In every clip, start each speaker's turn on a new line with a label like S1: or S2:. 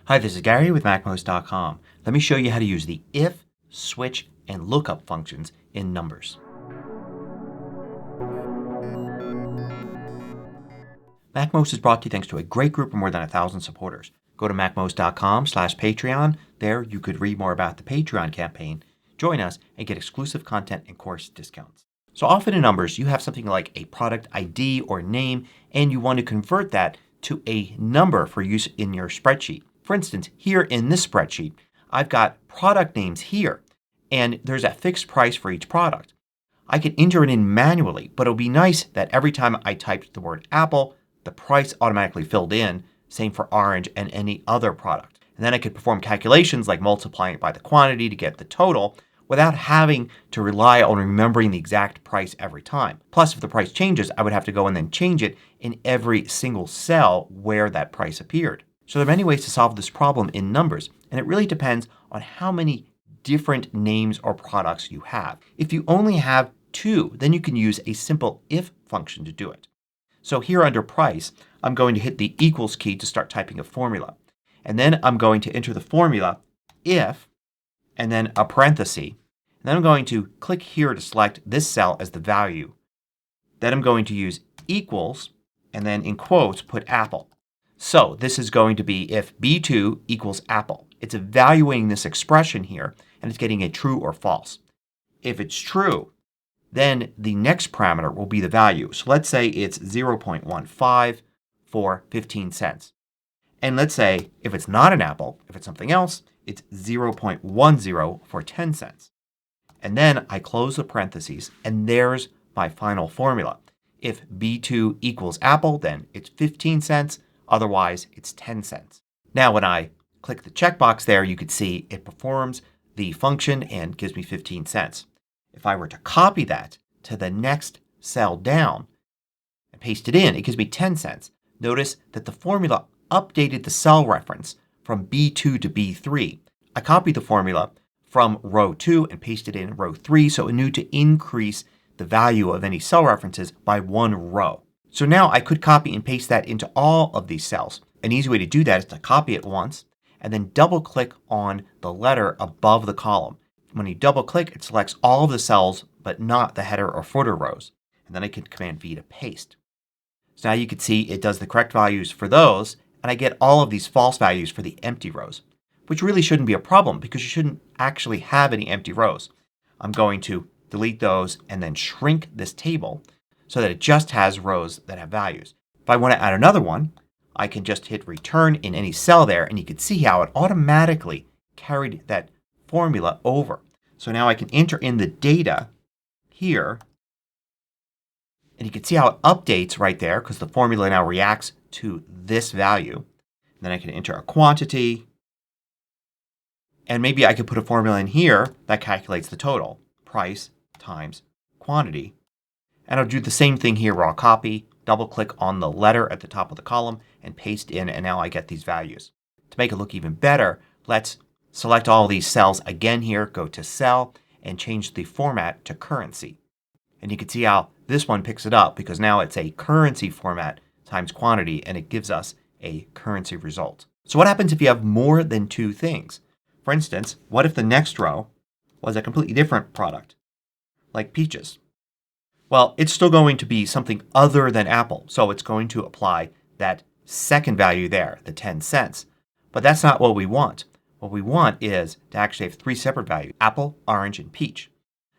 S1: Hi, this is Gary with MACMOST.com. Let me show you how to use the if, switch, and lookup functions in numbers. MACMOST is brought to you thanks to a great group of more than 1,000 supporters. Go to MACMOST.com/Patreon. There you could read more about the Patreon campaign, join us, and get exclusive content and course discounts. So often in numbers you have something like a product ID or name and you want to convert that to a number for use in your spreadsheet. For instance, here in this spreadsheet I've got product names here and there's a fixed price for each product. I can enter it in manually, but it'll be nice that every time I typed the word apple the price automatically filled in. Same for orange and any other product. And then I could perform calculations like multiplying it by the quantity to get the total without having to rely on remembering the exact price every time. Plus if the price changes I would have to go and then change it in every single cell where that price appeared. So there are many ways to solve this problem in numbers and it really depends on how many different names or products you have. If you only have two then you can use a simple if function to do it. So here under price I'm going to hit the equals key to start typing a formula. And then I'm going to enter the formula if and then a parenthesis. And then I'm going to click here to select this cell as the value. Then I'm going to use equals and then in quotes put apple. So this is going to be if B2 equals apple. It's evaluating this expression here and it's getting a true or false. If it's true then the next parameter will be the value. So let's say it's 0.15 for 15 cents. And let's say if it's not an apple, if it's something else, it's 0.10 for 10 cents. And then I close the parentheses and there's my final formula. If B2 equals apple then it's 15 cents. Otherwise it's 10 cents. Now when I click the checkbox there you can see it performs the function and gives me 15 cents. If I were to copy that to the next cell down and paste it in, it gives me 10 cents. Notice that the formula updated the cell reference from B2 to B3. I copied the formula from row 2 and pasted it in row 3 so it knew to increase the value of any cell references by one row. So now I could copy and paste that into all of these cells. An easy way to do that is to copy it once and then double click on the letter above the column. When you double click it selects all of the cells but not the header or footer rows. And then I can Command V to paste. So now you can see it does the correct values for those and I get all of these false values for the empty rows. Which really shouldn't be a problem because you shouldn't actually have any empty rows. I'm going to delete those and then shrink this table so that it just has rows that have values. If I want to add another one I can just hit return in any cell there and you can see how it automatically carried that formula over. So now I can enter in the data here and you can see how it updates right there because the formula now reacts to this value. And then I can enter a quantity and maybe I could put a formula in here that calculates the total. Price times quantity. And I'll do the same thing here where I'll copy, double click on the letter at the top of the column and paste in and now I get these values. To make it look even better let's select all these cells again here, go to cell and change the format to currency. And you can see how this one picks it up because now it's a currency format times quantity and it gives us a currency result. So what happens if you have more than two things? For instance, what if the next row was a completely different product like peaches? Well, it's still going to be something other than apple. So it's going to apply that second value there, the 10 cents. But that's not what we want. What we want is to actually have three separate values. Apple, orange, and peach.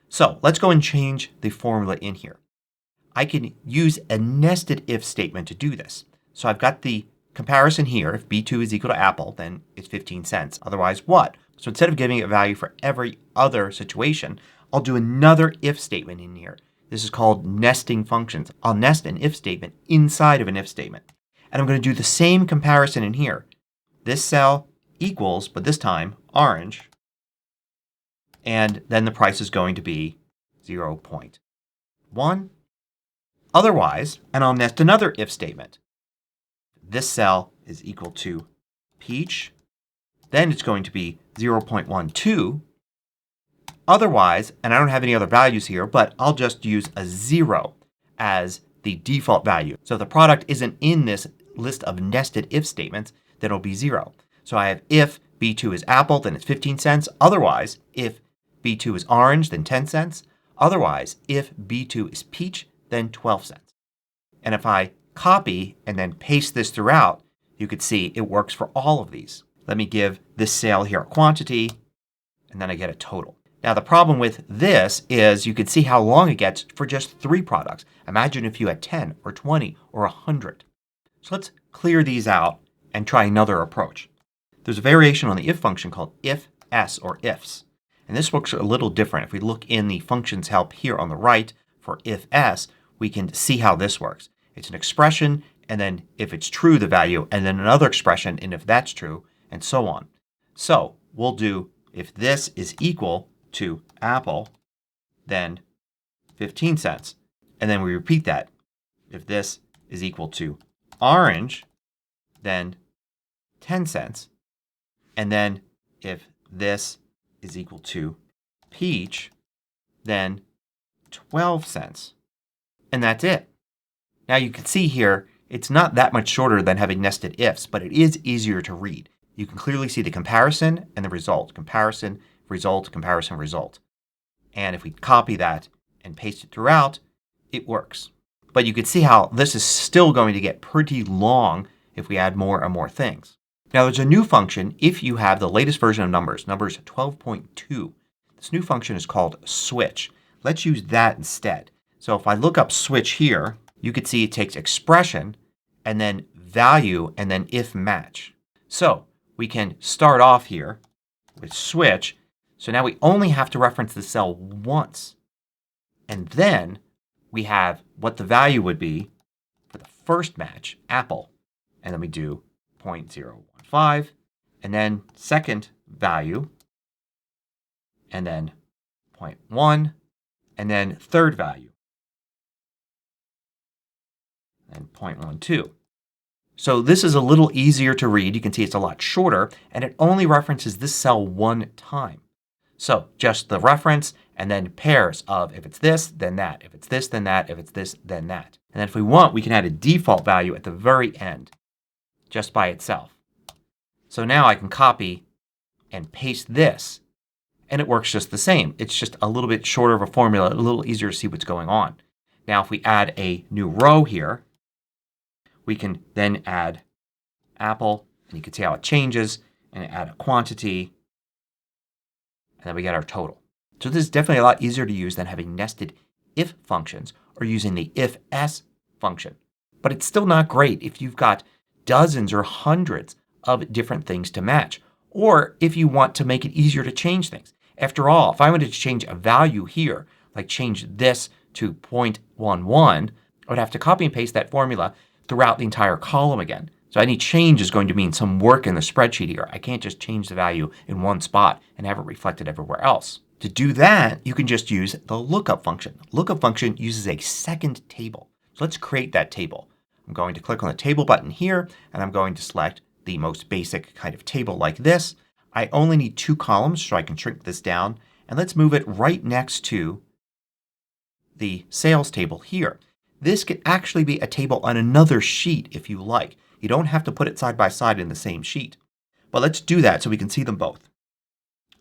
S1: So let's go and change the formula in here. I can use a nested if statement to do this. So I've got the comparison here. If B2 is equal to apple then it's 15 cents. Otherwise what? So instead of giving it a value for every other situation I'll do another if statement in here. This is called nesting functions. I'll nest an if statement inside of an if statement. And I'm going to do the same comparison in here. This cell equals, but this time, orange. And then the price is going to be 0.1. Otherwise, and I'll nest another if statement. This cell is equal to peach. Then it's going to be 0.12. Otherwise, and I don't have any other values here, but I'll just use a 0 as the default value. So if the product isn't in this list of nested if statements, then it'll be 0. So I have if B2 is apple, then it's 15 cents. Otherwise, if B2 is orange, then 10 cents. Otherwise, if B2 is peach, then 12 cents. And if I copy and then paste this throughout, you could see it works for all of these. Let me give this sale here a quantity, and then I get a total. Now the problem with this is you can see how long it gets for just 3 products. Imagine if you had 10 or 20 or 100. So let's clear these out and try another approach. There's a variation on the if function called IFS or ifs. And this works a little different. If we look in the functions help here on the right for IFS, we can see how this works. It's an expression, and then if it's true the value, and then another expression, and if that's true, and so on. So we'll do if this is equal to apple, then 15 cents. And then we repeat that. If this is equal to orange, then 10 cents. And then if this is equal to peach, then 12 cents. And that's it. Now you can see here it's not that much shorter than having nested ifs, but it is easier to read. You can clearly see the comparison and the result. Comparison, result, comparison, result. And if we copy that and paste it throughout, it works. But you can see how this is still going to get pretty long if we add more and more things. Now there's a new function if you have the latest version of Numbers 12.2. This new function is called switch. Let's use that instead. So if I look up switch here, you can see it takes expression and then value and then if match. So we can start off here with switch. So now we only have to reference the cell once. And then we have what the value would be for the first match, apple. And then we do 0.015 and then second value and then 0.1 and then third value and 0.12. So this is a little easier to read. You can see it's a lot shorter and it only references this cell one time. So just the reference and then pairs of if it's this, then that. If it's this, then that. If it's this, then that. And then if we want, we can add a default value at the very end just by itself. So now I can copy and paste this and it works just the same. It's just a little bit shorter of a formula, a little easier to see what's going on. Now if we add a new row here, we can then add apple and you can see how it changes and add a quantity and then we get our total. So this is definitely a lot easier to use than having nested if functions or using the IFS function. But it's still not great if you've got dozens or hundreds of different things to match, or if you want to make it easier to change things. After all, if I wanted to change a value here, like change this to 0.11, I would have to copy and paste that formula throughout the entire column again. So any change is going to mean some work in the spreadsheet here. I can't just change the value in one spot and have it reflected everywhere else. To do that, you can just use the lookup function. Lookup function uses a second table. So let's create that table. I'm going to click on the table button here and I'm going to select the most basic kind of table like this. I only need 2 columns so I can shrink this down. And let's move it right next to the sales table here. This could actually be a table on another sheet if you like. You don't have to put it side by side in the same sheet. But let's do that so we can see them both.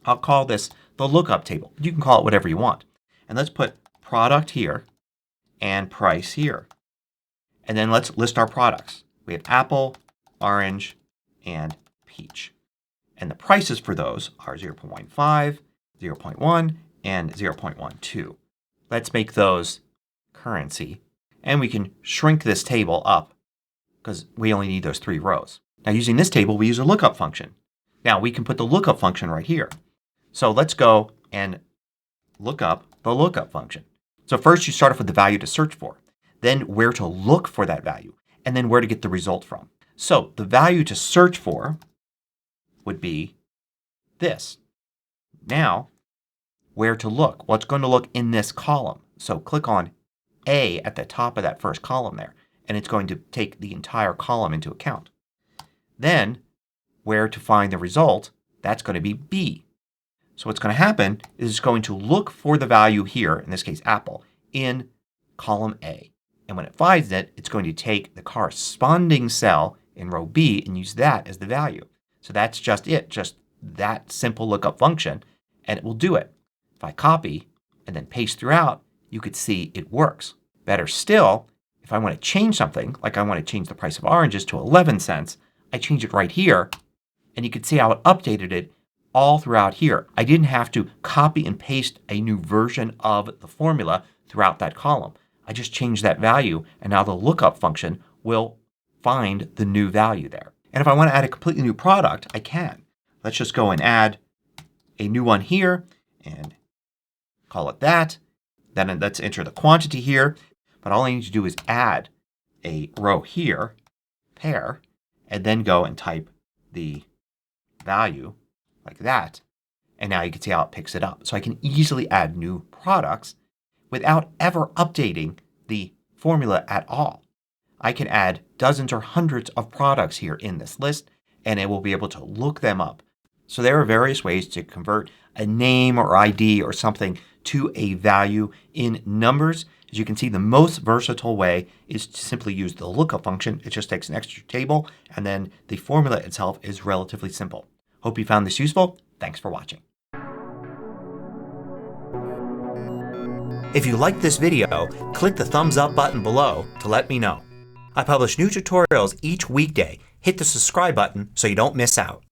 S1: I'll call this the lookup table. You can call it whatever you want. And let's put product here and price here. And then let's list our products. We have apple, orange, and peach. And the prices for those are 0.5, 0.1, and 0.12. Let's make those currency. And we can shrink this table up because we only need those 3 rows. Now using this table we use a lookup function. Now we can put the lookup function right here. So let's go and look up the lookup function. So first you start off with the value to search for. Then where to look for that value. And then where to get the result from. So the value to search for would be this. Now where to look? Well, it's going to look in this column. So click on A at the top of that first column there. And it's going to take the entire column into account. Then where to find the result, that's going to be B. So what's going to happen is it's going to look for the value here, in this case apple, in column A. And when it finds it, it's going to take the corresponding cell in row B and use that as the value. So that's just it. Just that simple lookup function, and it will do it. If I copy and then paste throughout, you could see it works. Better still, if I want to change something, like I want to change the price of oranges to 11 cents, I change it right here, and you can see how it updated it all throughout here. I didn't have to copy and paste a new version of the formula throughout that column. I just changed that value, and now the lookup function will find the new value there. And if I want to add a completely new product, I can. Let's just go and add a new one here and call it that. Then let's enter the quantity here. But all I need to do is add a row here, pair, and then go and type the value like that. And now you can see how it picks it up. So I can easily add new products without ever updating the formula at all. I can add dozens or hundreds of products here in this list, and it will be able to look them up. So there are various ways to convert a name or ID or something to a value in numbers. As you can see, the most versatile way is to simply use the lookup function. It just takes an extra table, and then the formula itself is relatively simple. Hope you found this useful. Thanks for watching. If you liked this video, click the thumbs up button below to let me know. I publish new tutorials each weekday. Hit the subscribe button so you don't miss out.